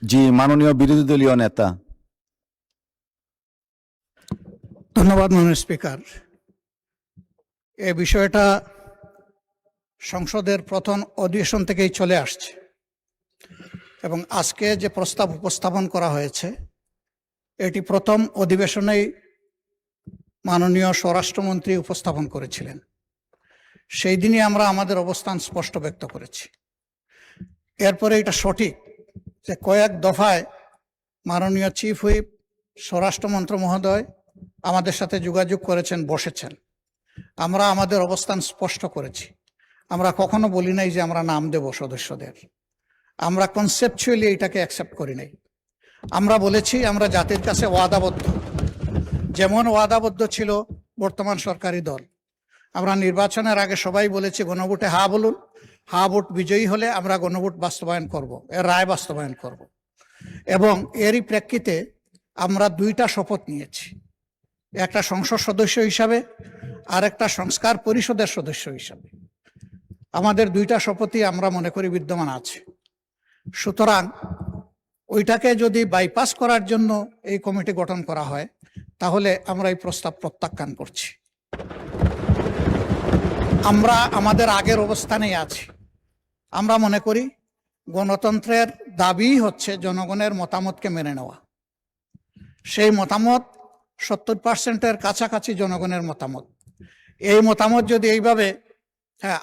জি, মাননীয় বিরোধী দলীয় নেতা। ধন্যবাদ মাননীয় স্পিকার। এই বিষয়টা সংসদের প্রথম অধিবেশন থেকেই চলে আসছে এবং আজকে যে প্রস্তাব উপস্থাপন করা হয়েছে এটি প্রথম অধিবেশনেই মাননীয় স্বরাষ্ট্রমন্ত্রী উপস্থাপন করেছিলেন। সেই দিনই আমরা আমাদের অবস্থান স্পষ্ট ব্যক্ত করেছি। এরপরে এটা সঠিক যে কয়েক দফায় মাননীয় চিফ হুইপ স্বরাষ্ট্রমন্ত্রী মহোদয় আমাদের সাথে যোগাযোগ করেছেন, বসেছেন। আমরা আমাদের অবস্থান স্পষ্ট করেছি। আমরা কখনো বলি নাই যে আমরা নাম দেব সদস্যদের। আমরা কনসেপচুয়ালি এটাকে অ্যাকসেপ্ট করি নাই। আমরা বলেছি আমরা জাতির কাছে ওয়াদাবদ্ধ, যেমন ওয়াদাবদ্ধ ছিল বর্তমান সরকারি দল। আমরা নির্বাচনের আগে সবাই বলেছি গণভোটে হা বলুন, হা ভোট বিজয়ী হলে আমরা গণভোট বাস্তবায়ন করব, এর রায় বাস্তবায়ন করব। এবং এরই প্রেক্ষিতে আমরা দুইটা শপথ নিয়েছি, একটা সংসদ সদস্য হিসাবে আর একটা সংস্কার পরিষদের সদস্য হিসাবে। আমাদের দুইটা শপথই আমরা মনে করি বিদ্যমান আছে। সুতরাং ওইটাকে যদি বাইপাস করার জন্য এই কমিটি গঠন করা হয় তাহলে আমরা এই প্রস্তাব প্রত্যাখ্যান করছি। আমরা আমাদের আগের অবস্থানেই আছি। আমরা মনে করি গণতন্ত্রের দাবি হচ্ছে জনগণের মতামতকে মেনে নেওয়া। সেই মতামত 70%-এর কাছাকাছি জনগণের মতামত। এই মতামত যদি এইভাবে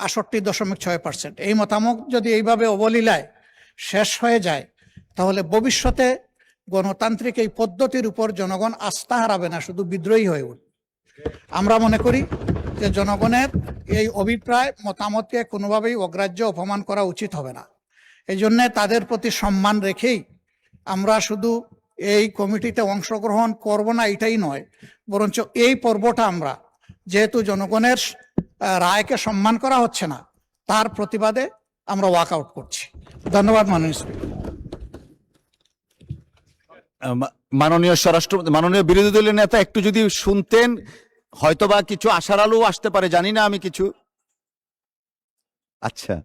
68.6%, এই মতামত যদি এইভাবে অবলীলায় শেষ হয়ে যায় তাহলে ভবিষ্যতে গণতান্ত্রিক এই পদ্ধতির উপর জনগণ আস্থা হারাবে না, শুধু বিদ্রোহী হয়ে উঠবে। আমরা মনে করি যে জনগণের এই অভিপ্রায় মতামতকে কোনোভাবেই অগ্রাহ্য অপমান করা উচিত হবে না। এই জন্যে তাদের প্রতি সম্মান রেখেই আমরা শুধু এই কমিটিতে অংশগ্রহণ করব না এটাই নয়, বরঞ্চ এই পর্বটা আমরা যেহেতু জনগণের রায়কে সম্মান করা হচ্ছে না তার প্রতিবাদে আমরা ওয়াক আউট করছি। ধন্যবাদ মাননীয় স্পিকার। মাননীয় বিরোধী দলীয় নেতা একটু যদি শুনতেন হয়তোবা কিছু আশার আলো আসতে পারে, জানি না আমি কিছু। আচ্ছা।